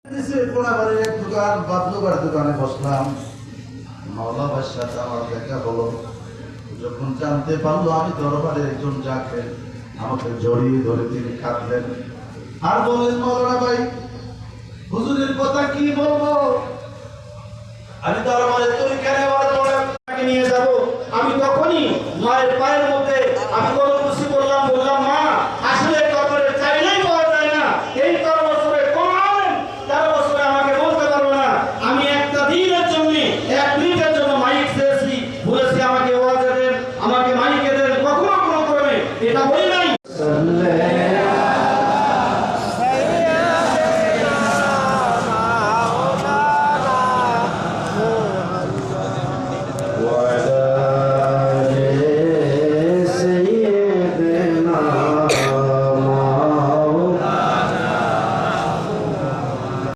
কোনাবাড়ির এক দোকান বাবলুবার দোকানে বসলাম। মাওলা ভাইয়ের সাথে আমার দেখা হলো। যখন জানতে পারলো আমি দরবারে একজন যাকে আমাকে জড়িয়ে ধরে তিনি কাঁদলেন আর বললেন, মাওলানা ভাই হুজুরের কথা কি বলবো, আমি দরবারে তো